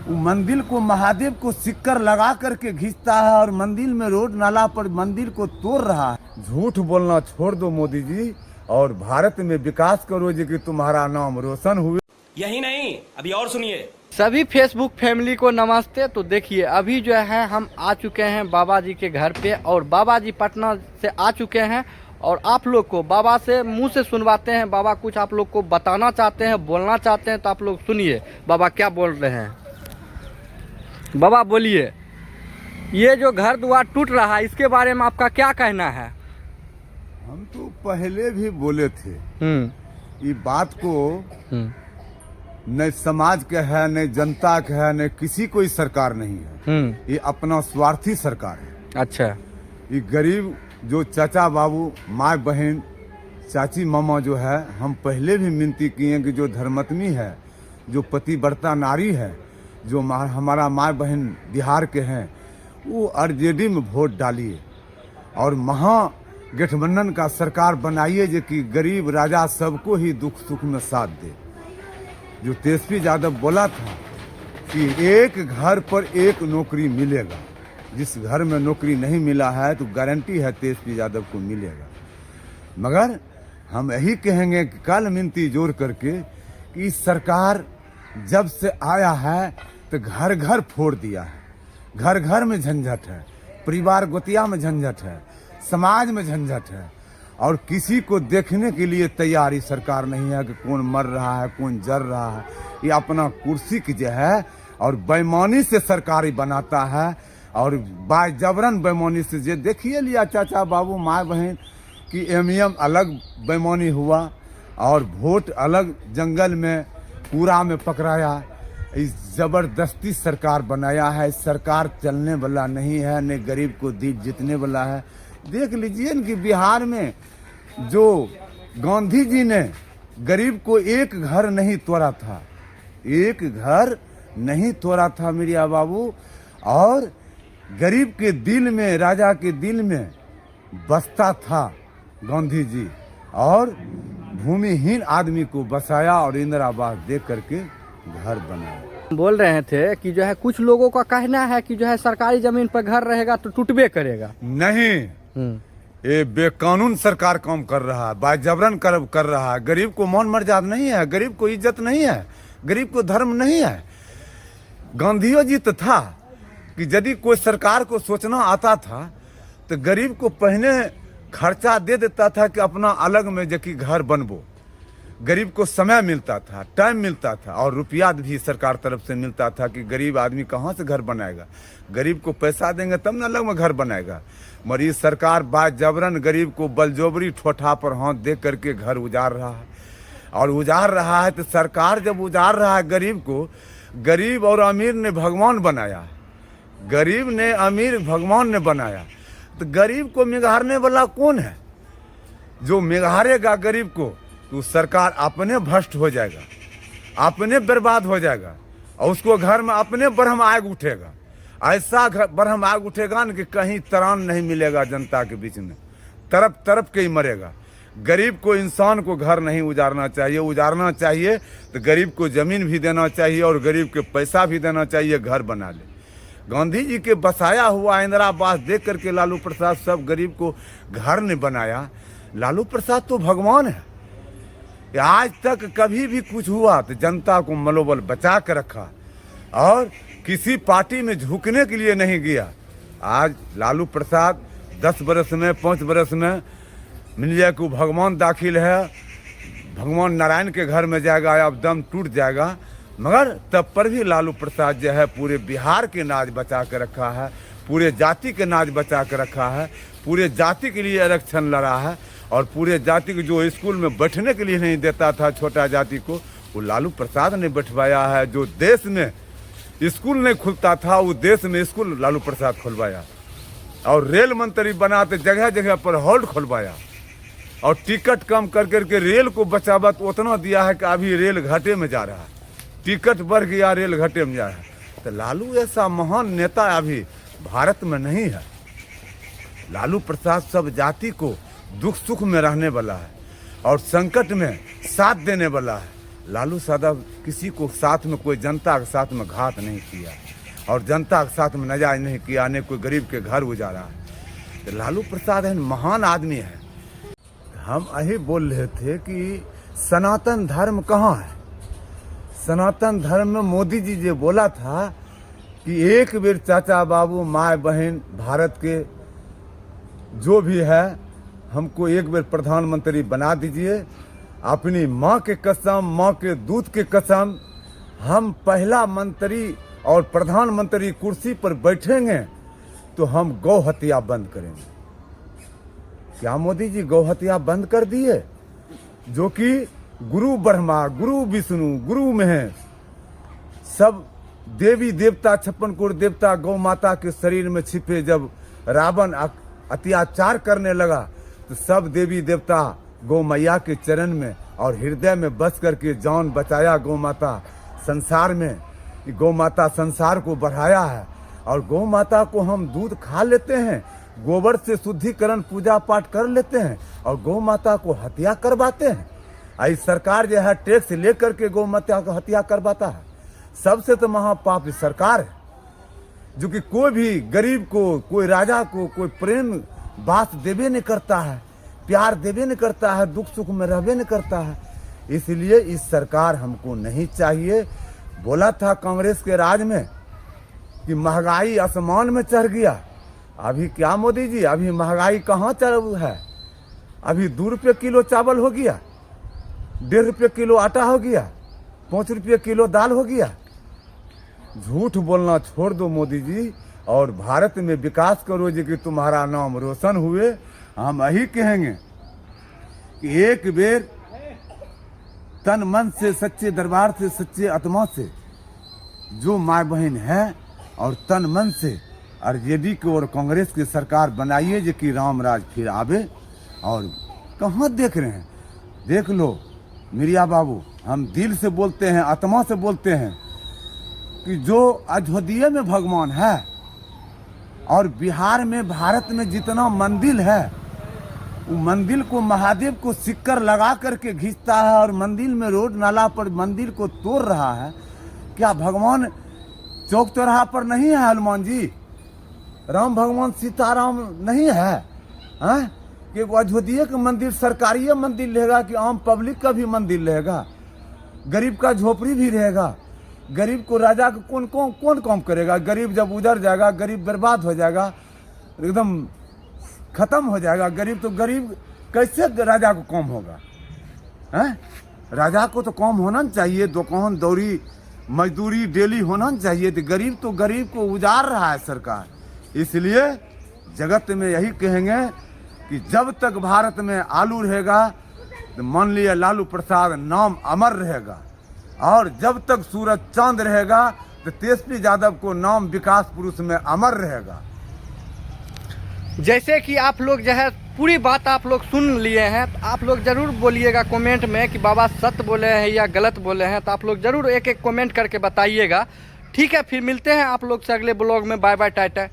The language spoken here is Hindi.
वो मंदिर को महादेव को सिक्कर लगा करके खींचता है और मंदिर में रोड नाला पर मंदिर को तोड़ रहा है। झूठ बोलना छोड़ दो मोदी जी और भारत में विकास करो जी कि तुम्हारा नाम रोशन हुए। यही नहीं, अभी और सुनिए। सभी फेसबुक फैमिली को नमस्ते। तो देखिए अभी जो है हम आ चुके हैं बाबा जी के घर पे और बाबा जी पटना से आ चुके हैं और आप लोग को बाबा से मुंह से सुनवाते हैं। बाबा कुछ आप लोग को बताना चाहते हैं, बोलना चाहते हैं, तो आप लोग सुनिए बाबा क्या बोल रहे हैं। बाबा बोलिए, ये जो घर द्वार टूट रहा है इसके बारे में आपका क्या कहना है? हम तो पहले भी बोले थे ये बात को, न समाज के है न जनता के है न किसी कोई सरकार नहीं है, ये अपना स्वार्थी सरकार है। अच्छा, ये गरीब जो चाचा बाबू माँ बहन चाची मामा जो है, हम पहले भी विनती किए कि जो धर्मात्मी है, जो पतिव्रता नारी है, जो हमारा माँ बहन बिहार के हैं, वो आरजेडी में वोट डालिए और महागठबंधन का सरकार बनाइए जो कि गरीब राजा सबको ही दुख सुख में साथ दे। जो तेजस्वी यादव बोला था कि एक घर पर एक नौकरी मिलेगा, जिस घर में नौकरी नहीं मिला है तो गारंटी है तेजस्वी यादव को मिलेगा। मगर हम यही कहेंगे कि कल मिनती जोड़ करके कि सरकार जब से आया है तो घर घर फोड़ दिया है, घर घर में झंझट है, परिवार गोतिया में झंझट है, समाज में झंझट है और किसी को देखने के लिए तैयारी सरकार नहीं है कि कौन मर रहा है कौन जर रहा है। ये अपना कुर्सी की जो है और बेईमानी से सरकारी बनाता है और बाजबरन बेईमानी से जे देखिए लिया चाचा बाबू माँ बहन की एमएम अलग बेईमानी हुआ और वोट अलग जंगल में पूरा में पकड़ाया। इस जबरदस्ती सरकार बनाया है, सरकार चलने वाला नहीं है, न गरीब को जीतने वाला है। देख लीजिए कि बिहार में जो गांधी जी ने गरीब को एक घर नहीं तोड़ा था, एक घर नहीं तोड़ा था मेरिया बाबू, और गरीब के दिल में राजा के दिल में बसता था गांधी जी और भूमिहीन आदमी को बसाया और इंदिरा आवास दे करके घर बनाया। बोल रहे थे कि जो है कुछ लोगों का कहना है कि जो है सरकारी जमीन पर घर रहेगा तो टूटबे करेगा। नहीं, ये बेकानून सरकार काम कर रहा है, बाजबरन कर रहा है। गरीब को मान मर्यादा नहीं है, गरीब को इज्जत नहीं है, गरीब को धर्म नहीं है। गांधी जी तो था कि यदि कोई सरकार को सोचना आता था तो गरीब को पहले खर्चा दे देता था कि अपना अलग में जबकि घर बनबो। गरीब को समय मिलता था, टाइम मिलता था और रुपया भी सरकार तरफ से मिलता था कि गरीब आदमी कहाँ से घर बनाएगा। गरीब को पैसा देंगे तब ना अलग में घर बनाएगा। मगर ये सरकार बाजबरन गरीब को बलजोबरी ठोठा पर हाथ दे करके घर उजाड़ रहा है और उजाड़ रहा है। तो सरकार जब उजाड़ रहा है गरीब को, गरीब और अमीर ने भगवान बनाया, गरीब ने अमीर भगवान ने बनाया, तो गरीब को मिगारने वाला कौन है? जो मिगारेगा गरीब को तो सरकार अपने भ्रष्ट हो जाएगा, अपने बर्बाद हो जाएगा और उसको घर में अपने बरहम आग उठेगा। ऐसा बरहम आग उठेगा न कि कहीं त्राण नहीं मिलेगा जनता के बीच में, तरफ तरफ के ही मरेगा। गरीब को इंसान को घर नहीं उजाड़ना चाहिए, उजाड़ना चाहिए तो गरीब को जमीन भी देना चाहिए और गरीब के पैसा भी देना चाहिए, घर बना ले। गांधी जी के बसाया हुआ इंदिरा आवास देख करके लालू प्रसाद सब गरीब को घर ने बनाया। लालू प्रसाद तो भगवान है। आज तक कभी भी कुछ हुआ तो जनता को मनोबल बचा कर रखा और किसी पार्टी में झुकने के लिए नहीं गया। आज लालू प्रसाद 10 बरस में 5 बरस में मिल जाए को भगवान दाखिल है, भगवान नारायण के घर में जाएगा, अब दम टूट जाएगा। मगर तब पर भी लालू प्रसाद जो है पूरे बिहार के नाज बचा कर रखा है, पूरे जाति के नाज बचा कर रखा है, पूरे जाति के लिए आरक्षण लड़ा है और पूरे जाति को जो स्कूल में बैठने के लिए नहीं देता था छोटा जाति को, वो लालू प्रसाद ने बैठवाया है। जो देश में स्कूल नहीं खुलता था वो देश में स्कूल लालू प्रसाद खुलवाया और रेल मंत्री बनाते जगह जगह पर हॉल्ट खुलवाया और टिकट कम कर करके रेल को बचावत उतना दिया है कि अभी रेल घाटे में जा रहा है, टिकट बढ़ गया रेल घाटे में जा रहा है। तो लालू ऐसा महान नेता अभी भारत में नहीं है। लालू प्रसाद सब जाति को दुख सुख में रहने वाला है और संकट में साथ देने वाला है। लालू यादव किसी को साथ में, कोई जनता के साथ में घात नहीं किया और जनता के साथ में नाजायज नहीं किया, ने कोई गरीब के घर उजाड़ा। तो लालू प्रसाद है महान आदमी है। हम यही बोल रहे थे कि सनातन धर्म कहाँ है। सनातन धर्म में मोदी जी जो बोला था कि एक बेर चाचा बाबू माँ बहन भारत के जो भी है हमको एक बेर प्रधानमंत्री बना दीजिए, अपनी माँ के कसम, माँ के दूध के कसम, हम पहला मंत्री और प्रधानमंत्री कुर्सी पर बैठेंगे तो हम गौ हत्या बंद करेंगे। क्या मोदी जी गौ हत्या बंद कर दिए? जो कि गुरु ब्रह्मा, गुरु विष्णु, गुरु महेश, सब देवी देवता, 56 करोड़ देवता गौ माता के शरीर में छिपे। जब रावण अत्याचार करने लगा तो सब देवी देवता गौ मैया के चरण में और हृदय में बस करके जान बचाया गौ माता संसार में। गौ माता संसार को बढ़ाया है और गौ माता को हम दूध खा लेते हैं, गोबर से शुद्धिकरण पूजा पाठ कर लेते हैं और गौ माता को हत्या करवाते हैं। आई सरकार जो है टैक्स लेकर के गौ माता को हत्या करवाता है। सबसे तो महापाप सरकार है, जो कि कोई भी गरीब को, कोई राजा को कोई प्रेम बात देवे नहीं करता है, प्यार देवे नहीं करता है, दुख सुख में रहवे नहीं करता है। इसलिए इस सरकार हमको नहीं चाहिए। बोला था कांग्रेस के राज में कि महंगाई आसमान में चढ़ गया। अभी क्या मोदी जी, अभी महंगाई कहाँ चढ़ है? अभी 2 रुपये किलो चावल हो गया, 1.5 रुपये किलो आटा हो गया, 5 रुपये किलो दाल हो गया। झूठ बोलना छोड़ दो मोदी जी और भारत में विकास करो जी कि तुम्हारा नाम रोशन हुए। हम यही कहेंगे कि एक बेर तन मन से, सच्चे दरबार से, सच्चे आत्मा से जो माँ बहन है और तन मन से आरजेडी को और कांग्रेस की सरकार बनाइए जो कि राम राज फिर आवे। और कहाँ देख रहे हैं? देख लो मिरिया बाबू, हम दिल से बोलते हैं, आत्मा से बोलते हैं कि जो अयोध्या में भगवान है और बिहार में, भारत में जितना मंदिर है, वो मंदिर को महादेव को सिक्कर लगा करके खींचता है और मंदिर में रोड नाला पर मंदिर को तोड़ रहा है। क्या भगवान चौक चौराहा पर नहीं है? हनुमान जी, राम भगवान सीताराम नहीं है? हैं कि अयोध्या का मंदिर सरकारी मंदिर रहेगा कि आम पब्लिक का भी मंदिर रहेगा? गरीब का झोपड़ी भी रहेगा। गरीब को राजा को कौन काम करेगा? गरीब जब उधर जाएगा, गरीब बर्बाद हो जाएगा, एकदम खत्म हो जाएगा। गरीब तो गरीब कैसे राजा को काम होगा? हैं? राजा को तो काम होना चाहिए, दुकान दौरी मजदूरी डेली होना चाहिए। तो गरीब को उजाड़ रहा है सरकार। इसलिए जगत में यही कहेंगे कि जब तक भारत में आलू रहेगा तो मान लिया लालू प्रसाद नाम अमर रहेगा, और जब तक सूरज चांद रहेगा तो तेजस्वी यादव को नाम विकास पुरुष में अमर रहेगा। जैसे कि आप लोग जो है पूरी बात आप लोग सुन लिए हैं, तो आप लोग ज़रूर बोलिएगा कमेंट में कि बाबा सत्य बोले हैं या गलत बोले हैं। तो आप लोग ज़रूर एक एक कमेंट करके बताइएगा। ठीक है, फिर मिलते हैं आप लोग से अगले ब्लॉग में। Bye bye, Tata.